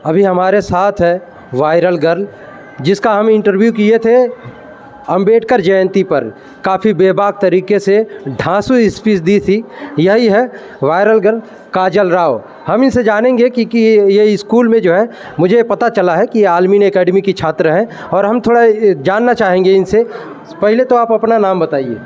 अभी हमारे साथ है वायरल गर्ल, जिसका हम इंटरव्यू किए थे अंबेडकर जयंती पर। काफ़ी बेबाक तरीके से ढांसू स्पीच दी थी। यही है वायरल गर्ल काजल राव। हम इनसे जानेंगे कि ये स्कूल में जो है, मुझे पता चला है कि ये आलमीन एकेडमी की छात्र हैं और हम थोड़ा जानना चाहेंगे इनसे। पहले तो आप अपना नाम बताइए।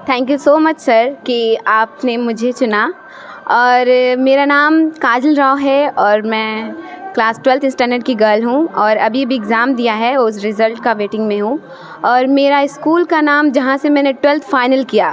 Thank you so much sir कि आपने मुझे चुना। और मेरा नाम काजल राव है और मैं क्लास 12th स्टैंडर्ड की गर्ल हूँ और अभी भी एग्ज़ाम दिया है, उस रिज़ल्ट का वेटिंग में हूँ। और मेरा स्कूल का नाम, जहाँ से मैंने 12th फाइनल किया,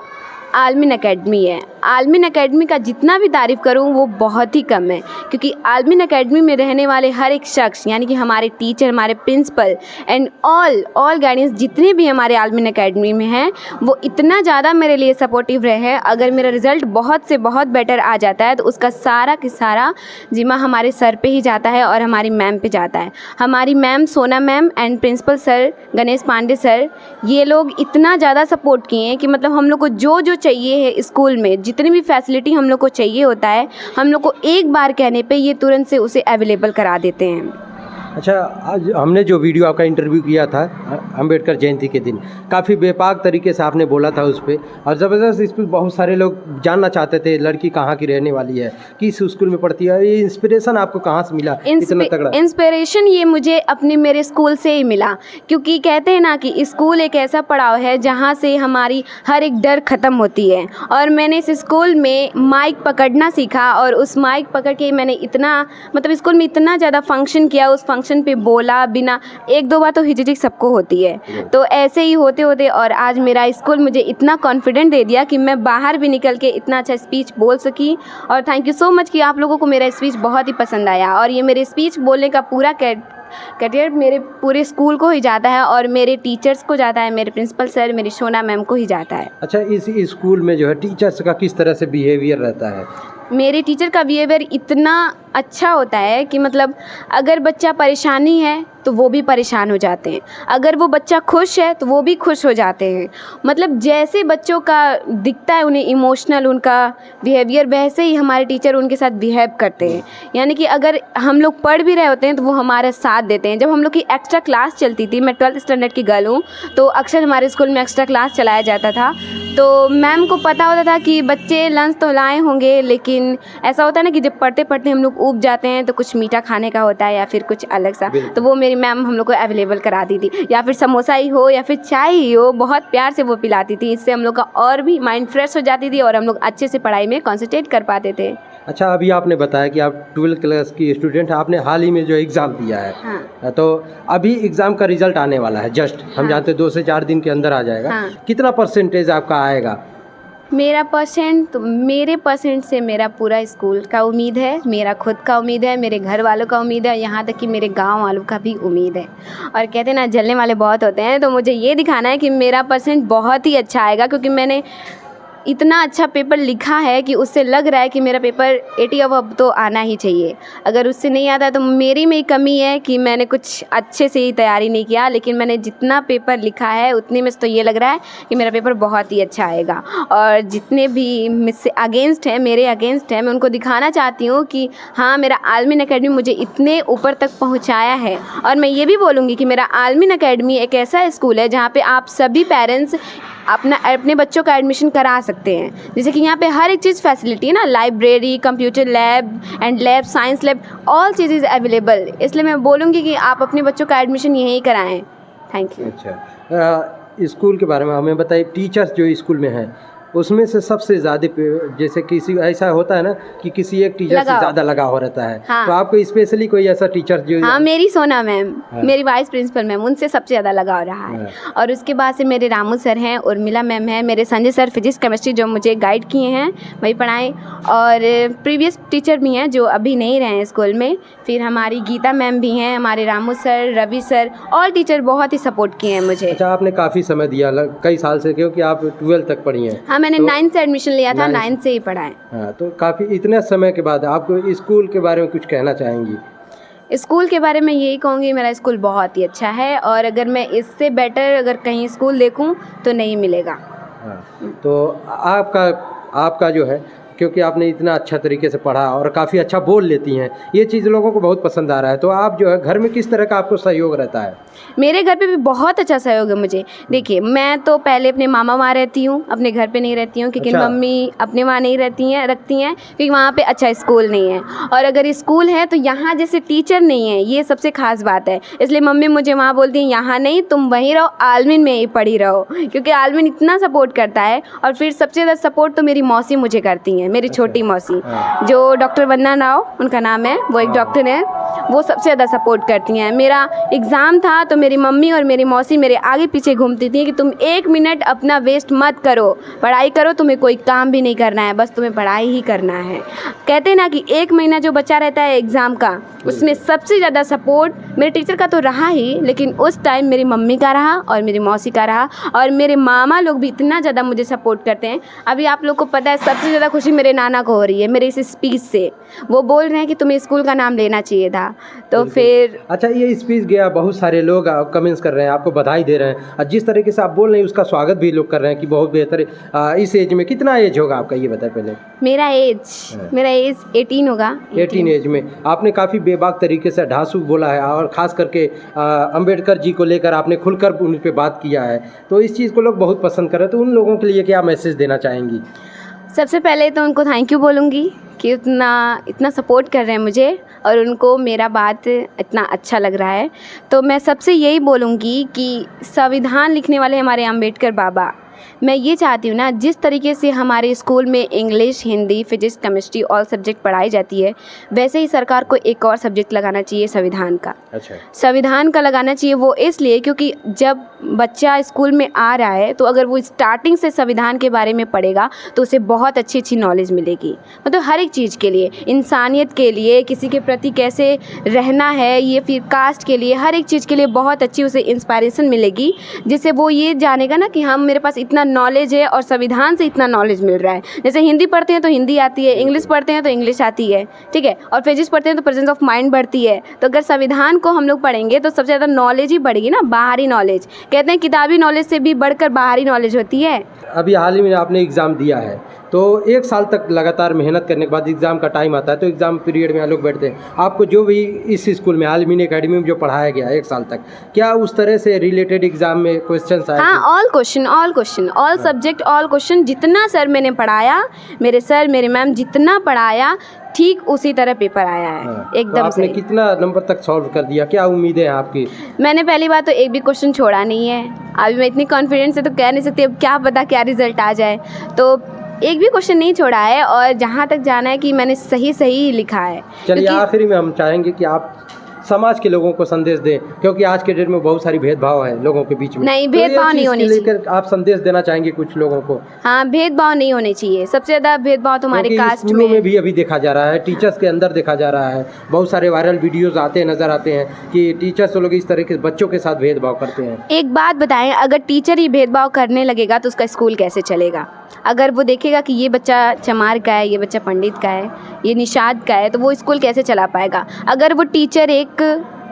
आलमीन एकेडमी है। आलमीन एकेडमी का जितना भी तारीफ़ करूँ वो बहुत ही कम है, क्योंकि आलमीन एकेडमी में रहने वाले हर एक शख्स, यानी कि हमारे टीचर, हमारे प्रिंसिपल एंड ऑल गाइडेंस जितने भी हमारे आलमीन एकेडमी में हैं, वो इतना ज़्यादा मेरे लिए सपोर्टिव रहे हैं। अगर मेरा रिज़ल्ट बहुत से बहुत बेटर आ जाता है तो उसका सारा की सारा जिम्मा हमारे सर पे ही जाता है और हमारी मैम पे जाता है। हमारी ma'am Sona ma'am and principal sir Ganesh Pande sir, ये लोग इतना ज़्यादा सपोर्ट किए हैं कि मतलब हम लोग को जो चाहिए है स्कूल में, जितनी भी फैसिलिटी हम लोग को चाहिए होता है, हम लोग को एक बार कहने पे ये तुरंत से उसे अवेलेबल करा देते हैं। अच्छा, आज हमने जो वीडियो आपका इंटरव्यू किया था अंबेडकर जयंती के दिन, काफ़ी बेपाक तरीके से आपने बोला था उस पर, और ज़बरदस्त इस पर बहुत सारे लोग जानना चाहते थे लड़की कहाँ की रहने वाली है, किस स्कूल में पढ़ती है। ये इंस्पिरेशन आपको कहाँ से मिला इतना तगड़ा? इंस्पिरेशन ये मुझे अपने मेरे स्कूल से ही मिला, क्योंकि कहते हैं ना कि स्कूल एक ऐसा पड़ाव है जहाँ से हमारी हर एक डर ख़त्म होती है। और मैंने इस स्कूल में माइक पकड़ना सीखा और उस माइक पकड़ के मैंने इतना, मतलब स्कूल में इतना ज़्यादा फंक्शन किया, उस फंक्शन पे बोला बिना, एक दो बार तो हिचकिच सबको होती है। तो ऐसे ही होते होते और आज मेरा स्कूल मुझे इतना कॉन्फिडेंट दे दिया कि मैं बाहर भी निकल के इतना अच्छा स्पीच बोल सकी। और थैंक यू सो मच कि आप लोगों को मेरा स्पीच बहुत ही पसंद आया। और ये मेरे स्पीच बोलने का पूरा क्रेडिट मेरे पूरे स्कूल को ही जाता है और मेरे टीचर्स को जाता है, मेरे प्रिंसिपल सर, मेरी सोना मैम को ही जाता है। अच्छा, इस स्कूल में जो है टीचर्स का किस तरह से बिहेवियर रहता है? मेरे टीचर का बिहेवियर इतना अच्छा होता है कि मतलब अगर बच्चा परेशानी है तो वो भी परेशान हो जाते हैं, अगर वो बच्चा खुश है तो वो भी खुश हो जाते हैं। मतलब जैसे बच्चों का दिखता है उन्हें इमोशनल उनका बिहेवियर, वैसे ही हमारे टीचर उनके साथ बिहेव करते हैं। यानी कि अगर हम लोग पढ़ भी रहे होते हैं तो वो हमारा साथ देते हैं। जब हम लोग की एक्स्ट्रा क्लास चलती थी, मैं 12th स्टैंडर्ड की गर्ल हूँ, तो अक्सर हमारे स्कूल में एक्स्ट्रा क्लास चलाया जाता था। तो मैम को पता होता था कि बच्चे लंच तो लाए होंगे, लेकिन ऐसा होता है ना कि जब पढ़ते पढ़ते हम लोग ऊब जाते हैं तो कुछ मीठा खाने का होता है या फिर कुछ अलग सा, तो वो मेरी मैम हम लोग को अवेलेबल करा दी थी, या फिर समोसा ही हो या फिर चाय ही हो, बहुत प्यार से वो पिलाती थी। इससे हम लोग का और भी माइंड फ्रेश हो जाती थी और हम लोग अच्छे से पढ़ाई में कॉन्सेंट्रेट कर पाते थे। अच्छा, अभी आपने बताया कि आप 12th क्लास की स्टूडेंट हैं, आपने हाल ही में जो एग्ज़ाम दिया है। हाँ। तो अभी एग्ज़ाम का रिजल्ट आने वाला है जस्ट, हम जानते हैं 2 से 4 दिन के अंदर आ जाएगा। हाँ। कितना परसेंटेज आपका आएगा? मेरा परसेंट तो मेरे परसेंट से मेरा पूरा स्कूल का उम्मीद है, मेरा खुद का उम्मीद है, मेरे घर वालों का उम्मीद है, यहाँ तक कि मेरे गांव वालों का भी उम्मीद है। और कहते हैं ना जलने वाले बहुत होते हैं, तो मुझे ये दिखाना है कि मेरा परसेंट बहुत ही अच्छा आएगा, क्योंकि मैंने इतना अच्छा पेपर लिखा है कि उससे लग रहा है कि मेरा पेपर 80 अब तो आना ही चाहिए। अगर उससे नहीं आता तो मेरी में ही कमी है कि मैंने कुछ अच्छे से ही तैयारी नहीं किया, लेकिन मैंने जितना पेपर लिखा है उतने में तो ये लग रहा है कि मेरा पेपर बहुत ही अच्छा आएगा। और जितने भी मुझसे अगेंस्ट हैं, मेरे अगेंस्ट हैं, मैं उनको दिखाना चाहती हूँ कि हाँ, मेरा आलमीन एकेडमी मुझे इतने ऊपर तक पहुँचाया है। और मैं ये भी बोलूँगी कि मेरा आलमीन एकेडमी एक ऐसा स्कूल है जहाँ पर आप सभी पेरेंट्स अपने बच्चों का एडमिशन करा सकते हैं। जैसे कि यहाँ पे हर एक चीज़ फैसिलिटी है ना, library, computer lab and lab, science lab, all cheese available. इसलिए मैं बोलूँगी कि आप अपने बच्चों का एडमिशन यहीं कराएं। Thank you. अच्छा, स्कूल के बारे में हमें बताइए। टीचर्स जो स्कूल में हैं उसमें से सबसे ज़्यादा, जैसे किसी ऐसा होता है ना कि किसी एक टीचर से ज़्यादा लगाव रहता है। हाँ। तो आपको स्पेशली कोई ऐसा टीचर जो? हाँ, मेरी सोना मैम। हाँ। मेरी वाइस प्रिंसिपल मैम, उनसे सबसे ज़्यादा लगाव रहा है। हाँ। और उसके बाद से मेरे रामू सर हैं, उर्मिला मैम है, मेरे संजय सर फिजिक्स केमिस्ट्री जो मुझे गाइड किए हैं, वही पढ़ाएं। और प्रीवियस टीचर भी हैं जो अभी नहीं रहे हैं स्कूल में। फिर हमारी गीता मैम भी हैं, हमारे Ramu sir, Ravi sir, all teacher बहुत ही सपोर्ट किए हैं मुझे। अच्छा, आपने काफ़ी समय दिया, कई साल से, क्योंकि आप 12th तक पढ़ी हैं। हाँ, मैंने 9th से एडमिशन लिया था, 9th से ही पढ़ा है। हाँ, तो काफ़ी इतने समय के बाद आपको स्कूल के बारे में कुछ कहना चाहेंगी? स्कूल के बारे में यही कहूँगी, मेरा स्कूल बहुत ही अच्छा है और अगर मैं इससे बेटर अगर कहीं स्कूल देखूँ तो नहीं मिलेगा। हाँ, तो आपका जो है क्योंकि आपने इतना अच्छा तरीके से पढ़ा और काफ़ी अच्छा बोल लेती हैं, ये चीज़ लोगों को बहुत पसंद आ रहा है। तो आप जो है घर में किस तरह का आपको सहयोग रहता है? मेरे घर पे भी बहुत अच्छा सहयोग है मुझे। देखिए, मैं तो पहले अपने मामा वहाँ रहती हूँ, अपने घर पे नहीं रहती हूँ, क्योंकि अच्छा। मम्मी अपने वहाँ नहीं रखती हैं, क्योंकि वहाँ पे अच्छा स्कूल नहीं है। और अगर स्कूल है तो यहाँ जैसे टीचर नहीं है, ये सबसे खास बात है। इसलिए मम्मी मुझे वहाँ बोलती हैं यहाँ नहीं, तुम वहीं रहो, आलमीन में ही पढ़ी रहो, क्योंकि आलमीन इतना सपोर्ट करता है। और फिर सबसे ज़्यादा सपोर्ट तो मेरी मौसी मुझे करती हैं, मेरी छोटी मौसी, हाँ। जो डॉक्टर वंदना राव उनका नाम है, वो एक डॉक्टर है, वो सबसे ज़्यादा सपोर्ट करती हैं। मेरा एग्ज़ाम था तो मेरी मम्मी और मेरी मौसी मेरे आगे पीछे घूमती थी कि तुम 1 मिनट अपना वेस्ट मत करो, पढ़ाई करो, तुम्हें कोई काम भी नहीं करना है, बस तुम्हें पढ़ाई ही करना है। कहते हैं ना कि 1 महीना जो बचा रहता है एग्ज़ाम का, उसमें सबसे ज़्यादा सपोर्ट मेरे टीचर का तो रहा ही, लेकिन उस टाइम मेरी मम्मी का रहा और मेरी मौसी का रहा, और मेरे मामा लोग भी इतना ज़्यादा मुझे सपोर्ट करते हैं। अभी आप लोग को पता है सबसे ज़्यादा खुशी मेरे नाना को हो रही है मेरे इस स्पीच से। वो बोल रहे हैं कि तुम्हें स्कूल का नाम लेना चाहिए था। तो फिर अच्छा, ये स्पीच गया, बहुत सारे लोग कमेंट्स कर रहे हैं, आपको बधाई दे रहे हैं, और जिस तरीके से आप बोल रहे हैं उसका स्वागत भी लोग कर रहे हैं कि बहुत बेहतर। इस एज में कितना एज होगा आपका, ये बताएं पहले। मेरा एज 18 होगा। 18 एज में आपने काफ़ी बेबाक तरीके से ढांसू बोला है, और ख़ास करके अंबेडकर जी को लेकर आपने खुलकर उन पर बात किया है, तो इस चीज़ को लोग बहुत पसंद कर रहे हैं। तो उन लोगों के लिए क्या मैसेज देना चाहेंगी? सबसे पहले तो उनको थैंक यू बोलूँगी कि इतना सपोर्ट कर रहे हैं मुझे, और उनको मेरा बात इतना अच्छा लग रहा है। तो मैं सबसे यही बोलूँगी कि संविधान लिखने वाले हमारे अंबेडकर बाबा, मैं ये चाहती हूँ ना, जिस तरीके से हमारे स्कूल में English, Hindi, physics, chemistry all subject पढ़ाई जाती है, वैसे ही सरकार को एक और सब्जेक्ट लगाना चाहिए संविधान का। अच्छा। संविधान का लगाना चाहिए, वो इसलिए क्योंकि जब बच्चा स्कूल में आ रहा है तो अगर वो स्टार्टिंग से संविधान के बारे में पढ़ेगा तो उसे बहुत अच्छी नॉलेज मिलेगी। मतलब हर एक चीज़ के लिए, इंसानियत के लिए, किसी के प्रति कैसे रहना है, ये फिर कास्ट के लिए, हर एक चीज़ के लिए बहुत अच्छी उसे इंस्पायरेशन मिलेगी, जिससे वो ये जानेगा ना कि हम, मेरे पास इतना नॉलेज है और संविधान से इतना नॉलेज मिल रहा है। जैसे हिंदी पढ़ते हैं तो हिंदी आती है, इंग्लिश पढ़ते हैं तो इंग्लिश आती है, ठीक है, और फिजिक्स पढ़ते हैं तो प्रेजेंस ऑफ माइंड बढ़ती है। तो अगर संविधान को हम लोग पढ़ेंगे तो सबसे ज़्यादा नॉलेज ही बढ़ेगी ना, बाहरी नॉलेज। कहते हैं किताबी नॉलेज से भी बढ़कर बाहरी नॉलेज होती है। अभी हाल ही में आपने एग्ज़ाम दिया है, तो 1 साल तक लगातार मेहनत करने के बाद एग्ज़ाम का टाइम आता है, तो एग्ज़ाम पीरियड में लोग बैठते हैं। आपको जो भी इस स्कूल में आलमीन एकेडमी में जो पढ़ाया गया 1 साल तक, क्या उस तरह से रिलेटेड एग्ज़ाम में क्वेश्चंस आए? हाँ, all question, all subject, all question, जितना सर मैंने पढ़ाया, मेरे सर मेरे मैम जितना पढ़ाया, ठीक उसी तरह पेपर आया है। हाँ। एकदम तो आपने कितना नंबर तक सॉल्व कर दिया, क्या उम्मीदें हैं आपकी? मैंने पहली बात तो एक भी क्वेश्चन छोड़ा नहीं है। अभी मैं इतनी कॉन्फिडेंस से तो कह नहीं सकती, अब क्या पता क्या रिजल्ट आ जाए। तो एक भी क्वेश्चन नहीं छोड़ा है, और जहाँ तक जाना है कि मैंने सही लिखा है। चलिए, आखिरी में हम चाहेंगे कि आप समाज के लोगों को संदेश दें, क्योंकि आज के डेट में बहुत सारी भेदभाव है लोगों के बीच में। नहीं, भेदभाव नहीं होने चाहिए। लेकर आप संदेश देना चाहेंगे कुछ लोगों को? हाँ, भेदभाव नहीं होने चाहिए। सबसे ज़्यादा भेदभाव तो हमारे कास्ट में भी अभी देखा जा रहा है, टीचर्स के अंदर देखा जा रहा है। बहुत सारे वायरल वीडियोस आते हैं, नजर आते हैं कि टीचर्स लोग इस तरह के बच्चों के साथ भेदभाव करते हैं। एक बात बताएं, अगर टीचर ही भेदभाव करने लगेगा तो उसका स्कूल कैसे चलेगा? अगर वो देखेगा कि ये बच्चा चमार का है, ये बच्चा पंडित का है, ये निषाद का है, तो वो स्कूल कैसे चला पाएगा? अगर वो टीचर एक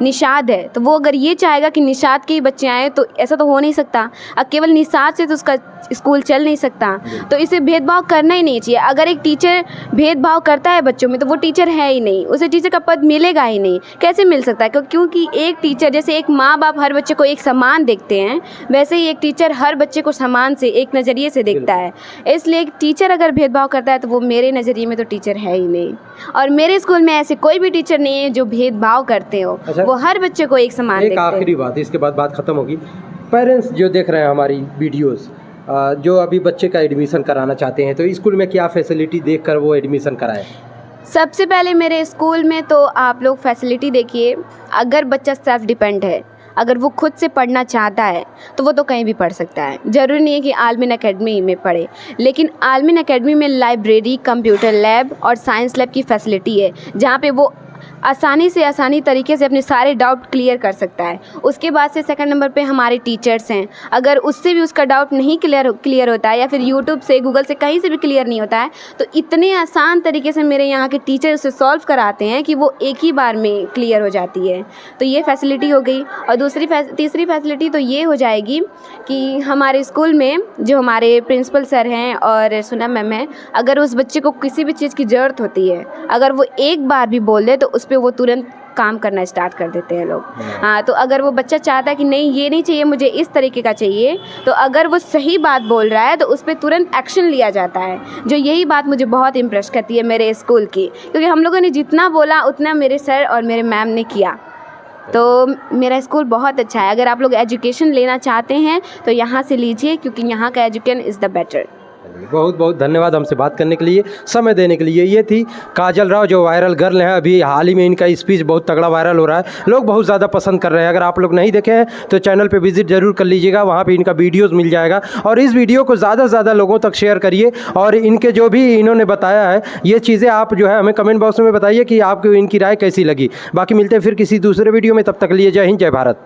निषाद है तो वो अगर ये चाहेगा कि निषाद के ही बच्चे आए, तो ऐसा तो हो नहीं सकता। अब केवल निषाद से तो उसका स्कूल चल नहीं सकता। तो इसे भेदभाव करना ही नहीं चाहिए। अगर एक टीचर भेदभाव करता है बच्चों में तो वो टीचर है ही नहीं, उसे टीचर का पद मिलेगा ही नहीं। कैसे मिल सकता है? क्योंकि एक टीचर, जैसे एक माँ बाप हर बच्चे को एक समान देखते हैं, वैसे ही एक टीचर हर बच्चे को समान से, एक नज़रिए से देखता है। इसलिए एक टीचर अगर भेदभाव करता है तो वो मेरे नज़रिए में तो टीचर है ही नहीं। और मेरे स्कूल में ऐसे कोई भी टीचर नहीं है जो भेदभाव करते हो। वो हर बच्चे को एक समान देखते हैं। एक आखिरी बात, इसके बाद बात खत्म होगी। पेरेंट्स जो देख रहे हैं हमारी वीडियोस, जो अभी बच्चे का एडमिशन कराना चाहते हैं, तो स्कूल में क्या फैसिलिटी देखकर वो एडमिशन कराएं? सबसे पहले मेरे स्कूल में तो आप लोग फैसिलिटी देखिए। अगर बच्चा सेल्फ डिपेंड है, अगर वो खुद से पढ़ना चाहता है तो वो तो कहीं भी पढ़ सकता है। ज़रूरी नहीं है कि आलमीन एकेडमी में पढ़े, लेकिन आलमीन एकेडमी में लाइब्रेरी, कंप्यूटर लैब और साइंस लैब की फैसिलिटी है, जहाँ पे वो आसानी से आसानी तरीके से अपने सारे डाउट क्लियर कर सकता है। उसके बाद से सेकंड नंबर पे हमारे टीचर्स हैं, अगर उससे भी उसका डाउट नहीं क्लियर होता है या फिर यूट्यूब से, गूगल से, कहीं से भी क्लियर नहीं होता है, तो इतने आसान तरीके से मेरे यहाँ के टीचर उसे सॉल्व कराते हैं कि वो एक ही बार में क्लियर हो जाती है। तो ये फैसिलिटी हो गई। और तीसरी फैसिलिटी तो ये हो जाएगी कि हमारे स्कूल में जो हमारे प्रिंसिपल सर हैं और सुना मैम है, अगर उस बच्चे को किसी भी चीज़ की ज़रूरत होती है, अगर वो एक बार भी बोल दे तो उस पर वो तुरंत काम करना स्टार्ट कर देते हैं लोग। हाँ, तो अगर वो बच्चा चाहता है कि नहीं ये नहीं चाहिए, मुझे इस तरीके का चाहिए, तो अगर वो सही बात बोल रहा है तो उस पर तुरंत एक्शन लिया जाता है। जो यही बात मुझे बहुत इम्प्रेस करती है मेरे स्कूल की, क्योंकि हम लोगों ने जितना बोला उतना मेरे सर और मेरे मैम ने किया। तो मेरा स्कूल बहुत अच्छा है। अगर आप लोग एजुकेशन लेना चाहते हैं तो यहाँ से लीजिए, क्योंकि यहाँ का एजुकेशन इज़ द बेटर। बहुत बहुत धन्यवाद हमसे बात करने के लिए, समय देने के लिए। ये थी काजल राव जो वायरल गर्ल हैं। अभी हाल ही में इनका स्पीच बहुत तगड़ा वायरल हो रहा है, लोग बहुत ज़्यादा पसंद कर रहे हैं। अगर आप लोग नहीं देखे हैं तो चैनल पे विजिट जरूर कर लीजिएगा, वहाँ पे इनका वीडियोस मिल जाएगा। और इस वीडियो को ज़्यादा से ज़्यादा लोगों तक शेयर करिए, और इनके जो भी इन्होंने बताया है ये चीज़ें आप जो है हमें कमेंट बॉक्स में बताइए कि आपको इनकी राय कैसी लगी। बाकी मिलते हैं फिर किसी दूसरे वीडियो में, तब तक लिए जय हिंद, जय भारत।